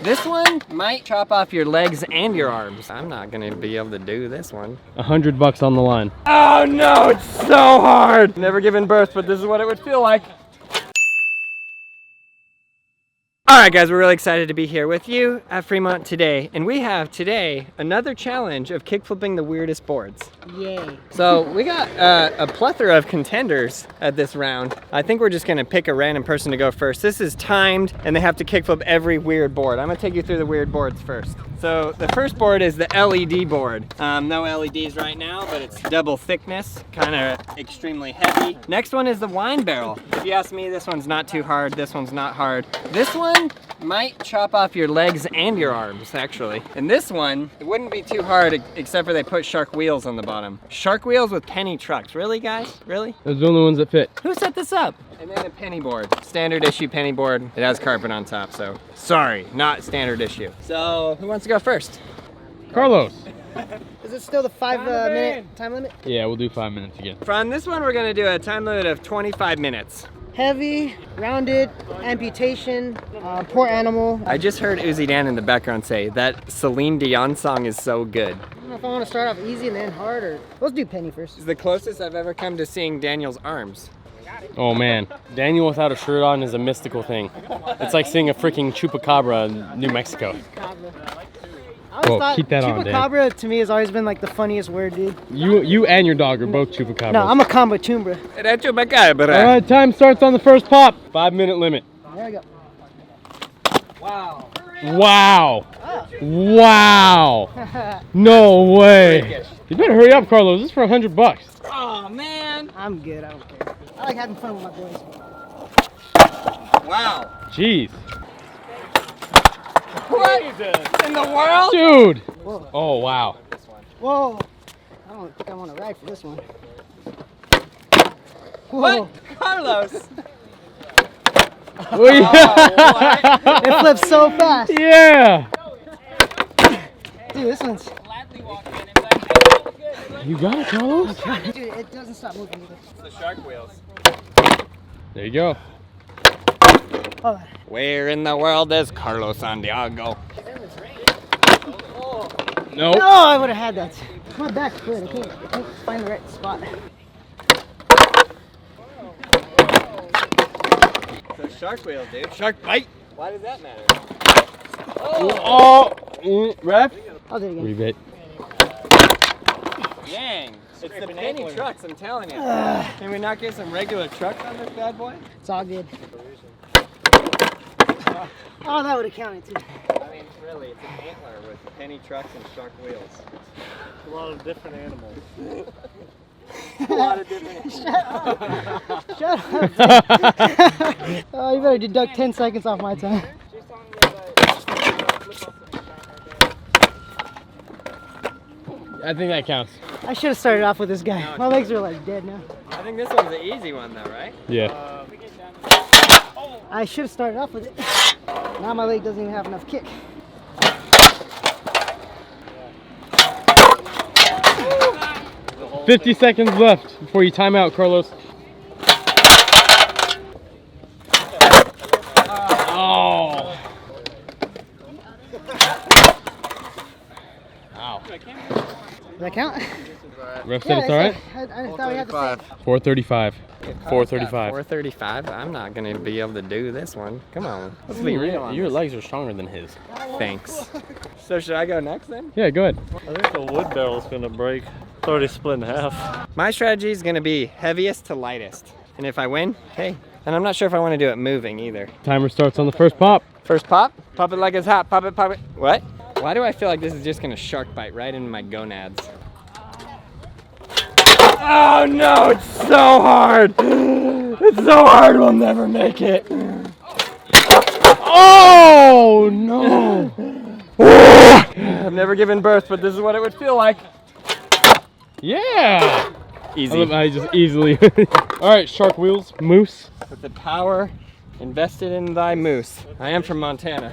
This one might chop off your legs and your arms. I'm not gonna be able to do this one. $100 on the line. Oh no, it's so hard. Never given birth, but this is what it would feel like. Alright guys, we're really excited to be here with you at Fremont today. And we have today another challenge of kickflipping the weirdest boards. Yay. So we got a plethora of contenders at this round. I think we're just gonna pick a random person to go first. This is timed and they have to kickflip every weird board. I'm gonna take you through the weird boards first. So the first board is the LED board. No LEDs right now, but it's double thickness, kind of extremely heavy. Next one is the wine barrel. If you ask me, this one's not too hard, this one's not hard. This one might chop off your legs and your arms, actually. And this one, it wouldn't be too hard, except for they put shark wheels on the bottom. Shark wheels with penny trucks. Really, guys? Really? Those are the only ones that fit. Who set this up? And then a penny board. Standard issue penny board. It has carpet on top, so sorry, not standard issue. So who wants to go first? Carlos. Is it still the 5-minute time limit? Yeah, we'll do 5 minutes again. On this one, we're gonna do a time limit of 25 minutes. Heavy, rounded, amputation, poor animal. I just heard Uzi Dan in the background say that Celine Dion song is so good. I don't know if I want to start off easy and then hard, or let's do penny first. It's the closest I've ever come to seeing Daniel's arms. Oh man, Daniel without a shirt on is a mystical thing. It's like seeing a freaking chupacabra in New Mexico. I always thought keep that on, Dan. chupacabra to me has always been like the funniest word, dude. You and your dog are both chupacabras. No, I'm a combo chumbra. That's chupacabra. All right, time starts on the first pop. 5-minute limit. There we go. Wow. Wow. Oh. Wow. No way. You better hurry up, Carlos. This is for $100. Oh man. I'm good, I don't care. I like having fun with my boys. Wow. Jeez. What in the world? Dude. Whoa. Oh, wow. Whoa. I don't think I want to ride for this one. Whoa. What? Carlos. Oh, yeah. It flips so fast. Yeah. Dude, this one's... You got it, Carlos. Dude, it doesn't stop moving either. The shark wheels. There you go. Oh. Where in the world is Carlos Santiago? Nope. No, I would have had that. My back's good. I can't find the right spot. So shark wheels, dude. Shark bite. Why does that matter? Oh. Ref. I'll do it again. Rebate. Dang. It's the penny trucks, I'm telling you. Can we not get some regular trucks on this bad boy? It's all good. Oh, that would have counted too. I mean, really, it's an antler with penny trucks and shark wheels. A lot of different animals. A lot of different. Shut up. Oh, you better deduct 10 seconds off my time. I think that counts. I should have started off with this guy. My legs are like dead now. I think this one's the easy one though, right? Yeah. I should have started off with it. Now my leg doesn't even have enough kick. Yeah. 50 seconds left before you time out, Carlos. Oh. Ow. Does that count? Ref said it's all right? I thought we had the same. 435. 435. 435. I'm not gonna be able to do this one. Come on. Let's be real. on Your this. legs are stronger than his. Thanks. So should I go next then? Yeah, go ahead. I think the wood barrel's gonna break. It's already split in half. My strategy is gonna be heaviest to lightest. And if I win, hey. And I'm not sure if I want to do it moving either. Timer starts on the first pop. First pop. Pop it like it's hot. Pop it, pop it. What? Why do I feel like this is just gonna shark bite right into my gonads? Oh no, it's so hard! It's so hard, we'll never make it. Oh no! I've never given birth, but this is what it would feel like. Yeah! Easy. I just easily. Alright, shark wheels, moose. With the power invested in thy moose. I am from Montana.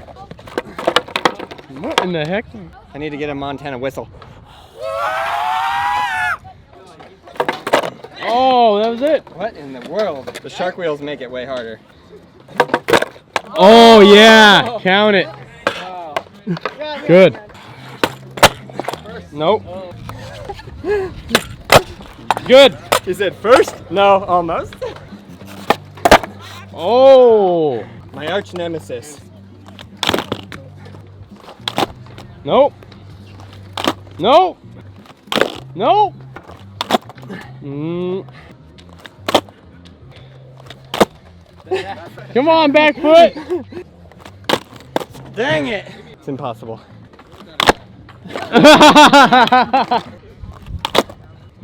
What in the heck? I need to get a Montana whistle. Oh, that was it. What in the world? The shark wheels make it way harder. Oh yeah, count it. Good. Nope. Good. He said first? No, almost. Oh. My arch nemesis. Nope. Nope. Nope. Come on, back foot. Dang it. It's impossible. You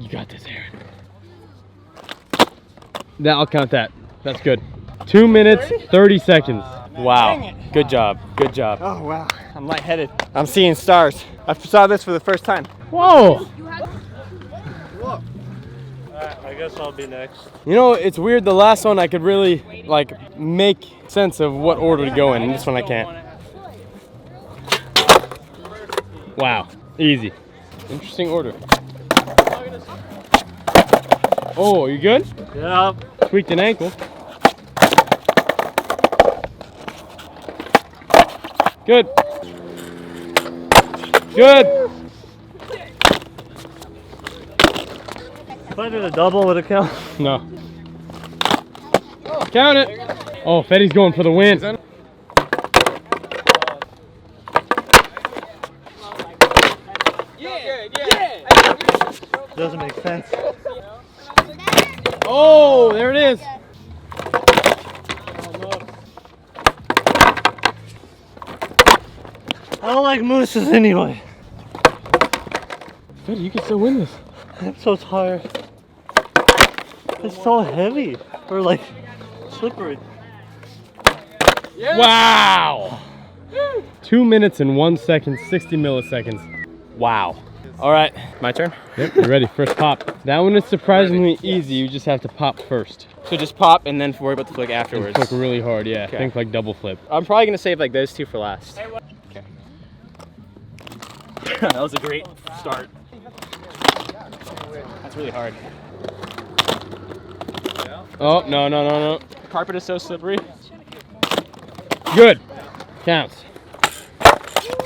got this, Aaron. Now I'll count that. That's good. 2 minutes, 30 seconds. Wow. Good job. Good job. Oh, wow. I'm lightheaded. I'm seeing stars. I saw this for the first time. Whoa. I guess I'll be next. You know, it's weird. The last one I could really like make sense of what order to go in, and this one I can't. Wow. Easy. Interesting order. Oh, you good? Yeah. Tweaked an ankle. Good. Good. If I did a double, would it count? No. Count it. Oh, Fetty's going for the win. Doesn't make sense. Oh, there it is. I don't like mooses anyway. Fetty, you can still win this. I'm so tired. It's so heavy. Or like slippery. Wow. 2 minutes and 1 second, 60 milliseconds. Wow. All right, My turn? yep, you're ready. First pop. That one is surprisingly easy. You just have to pop first. So just pop and then worry about the flick And afterwards. flick really hard, yeah. Okay. Think like double flip. I'm probably gonna save like those two for last. Okay. That was a great start. That's really hard. Oh, no, no, no, no. Carpet is so slippery. Good. Counts.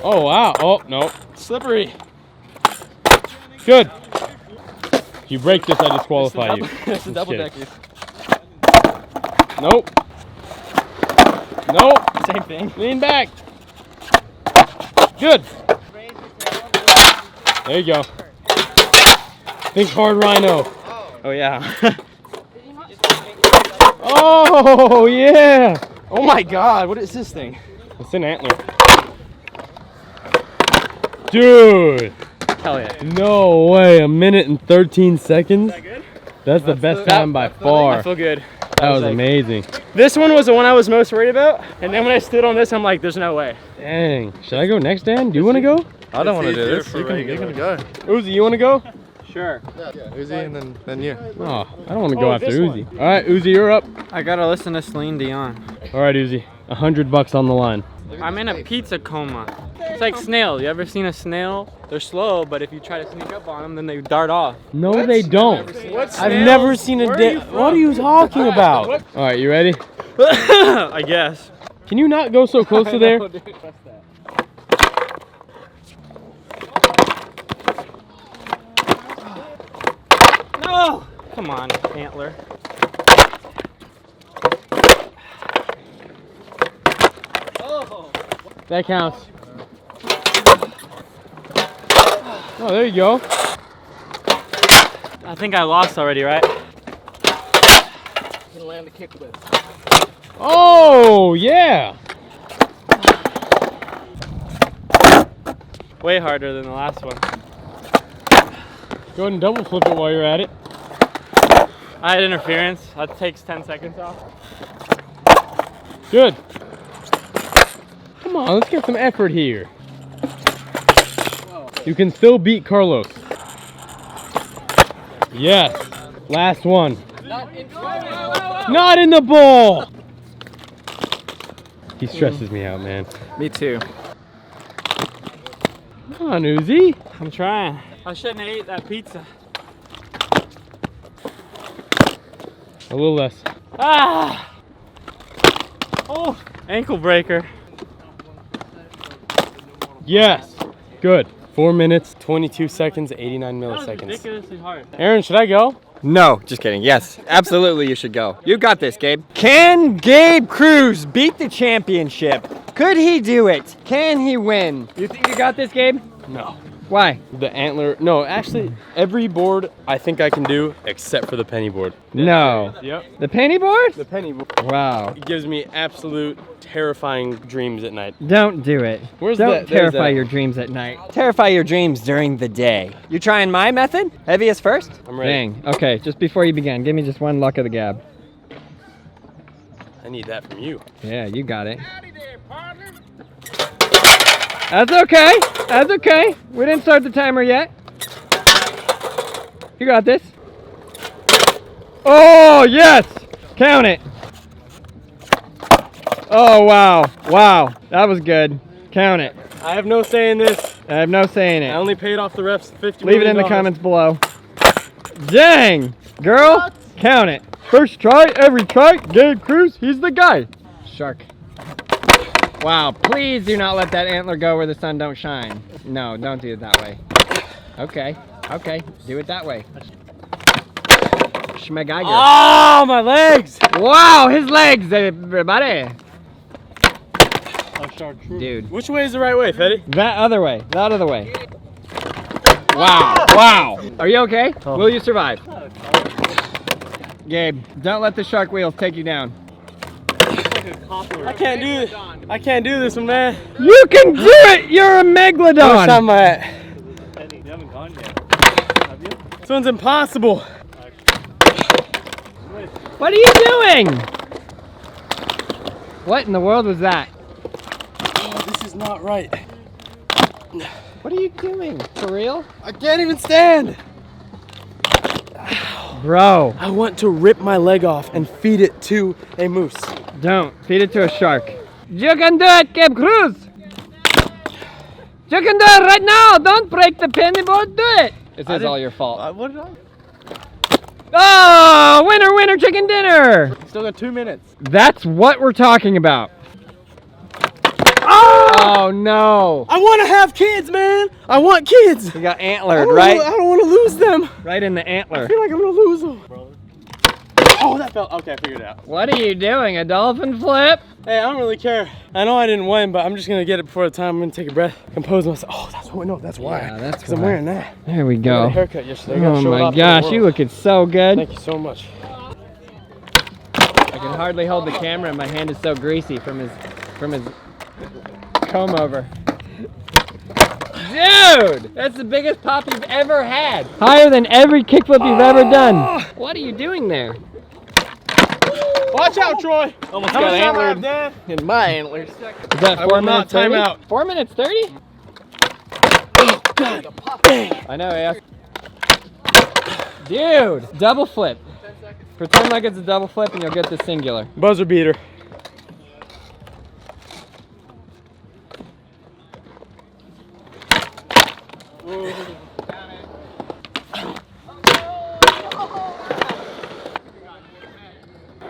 Oh, wow. Oh, no. Slippery. Good. If you break this, I disqualify you. It's a double Just decker. Nope. Nope. Same thing. Lean back. Good. There you go. Think hard rhino. Oh yeah. Oh, yeah. Oh my god, what is this thing? It's an antler. Dude. Hell yeah. No way. 1 minute and 13 seconds? That's the best time by I far. feel good. That was like- amazing. This one was the one I was most worried about, and then when I stood on this, I'm like, there's no way. Dang. Should I go next, Dan? Do you want to go? I don't want to do easier this. for You can regular. go. Uzi, you want to go? Sure. Uzi and then you. Oh, I don't want to go after Uzi. All right, Uzi, you're up. I gotta listen to Celine Dion. All right, Uzi. $100 on the line. I'm in a pizza coma. It's like snails. You ever seen a snail? They're slow, but if you try to sneak up on them, then they dart off. No, they don't. I've never seen a What are you talking about? All right, you ready? I guess. Can you not go so close to there? No! Come on, antler. That counts. Oh, there you go. I think I lost already, right? Gonna land a kickflip. Oh, yeah. Way harder than the last one. Go ahead and double flip it while you're at it. I had interference. That takes 10 seconds off. Good. Come on, let's get some effort here. You can still beat Carlos. Yes. Last one. Not in the ball. He stresses me out, man. Me too. Come on, Uzi. I'm trying. I shouldn't have ate that pizza. A little less. Ah! Oh, ankle breaker. Yes. Good. 4 minutes, 22 seconds, 89 milliseconds. Ridiculously hard. Aaron, should I go? No, just kidding. Yes, absolutely you should go. You got this, Gabe. Can Gabe Cruz beat the championship? Could he do it? Can he win? You think you got this, Gabe? No. Why? The antler. No, actually, every board I think I can do except for the penny board. No. Yep. The penny board? The penny board. Wow. It gives me absolute terrifying dreams at night. Don't do it. Where's Don't that? There's terrify that. your dreams at night. Terrify your dreams during the day. You trying my method? Heaviest first? I'm ready. Dang. Okay, just before you begin, give me just one luck of the gab. I need that from you. Yeah, you got it. That's okay. That's okay. We didn't start the timer yet. You got this. Oh, yes. Count it. Oh, wow. Wow. That was good. Count it. I have no say in this. I have no say in I it. only paid off the refs $50 Leave it in the million. comments below. Dang. Girl, count it. First try, every try. Gabe Cruz, he's the guy. Shark. Wow, please do not let that antler go where the sun don't shine. No, don't do it that way. Okay, okay, do it that way. Schmegeiger. Oh, my legs! Wow, his legs, everybody. Dude, Which way is the right way, Fetty? that other way, that other way. Wow, wow. Are you okay? Will you survive? Gabe, don't let the shark wheels take you down. I can't do this. I can't do this one, man. You can do it! You're a How much megalodon! time am I at? This one's impossible. What are you doing? What in the world was that? Oh, this is not right. What are you doing? For real? I can't even stand. Bro, I want to rip my leg off and feed it to a moose. don't. Feed it to a shark. You can do it, Gabe Cruz! You can do it right now! Don't break the penny board, do it! This is all your fault. What did I? Oh, winner, winner, chicken dinner! Still got 2 minutes. That's what we're talking about. Oh no! I want to have kids, man. I want kids. You got I antlered, don't right? want to lose them. Right in the antler. I feel like I'm gonna lose them. Oh, that felt okay. I figured it out. What are you doing? A dolphin flip? Hey, I don't really care. I know I didn't win, but I'm just gonna get it before the time. I'm gonna take a breath, compose myself. Oh, that's what. No, that's why. Yeah, that's because I'm why. wearing that. There we I got go. a haircut yesterday. I gotta Oh show it my off to the gosh, you world. looking so good. Thank you so much. I can hardly hold the camera and my hand is so greasy from his comb over. Dude, that's the biggest pop you've ever had. Higher than every kickflip you've ever done. What are you doing there? Watch out, Troy. Almost How got much time I have, antlered Dan? in my antlers. Is that 4 will not minutes 30? time out. 4 minutes 30? Oh, God. Dang. I know, yeah. Dude, double flip. Pretend like it's a double flip and you'll get the singular. Buzzer beater.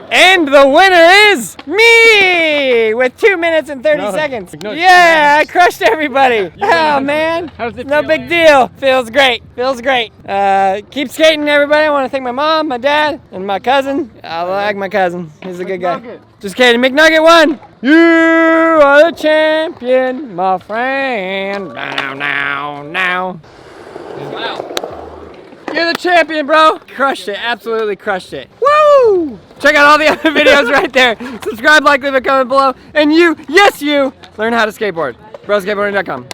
And the winner is me with 2 minutes and 30 seconds. McNugget. Yeah, I crushed everybody. Oh man, How's it no feel, big Aaron? deal. Feels great. Feels great. Keep skating, everybody. I want to thank my mom, my dad, and my cousin. I like my cousin. He's a good guy. Just kidding. McNugget won. You are the champion, my friend. Now. Wow. You're the champion, bro. Crushed it. Absolutely crushed it. Woo! Check out all the other videos right there. Subscribe, like, leave a comment below. And you, yes you, learn how to skateboard. BroSkateboarding.com.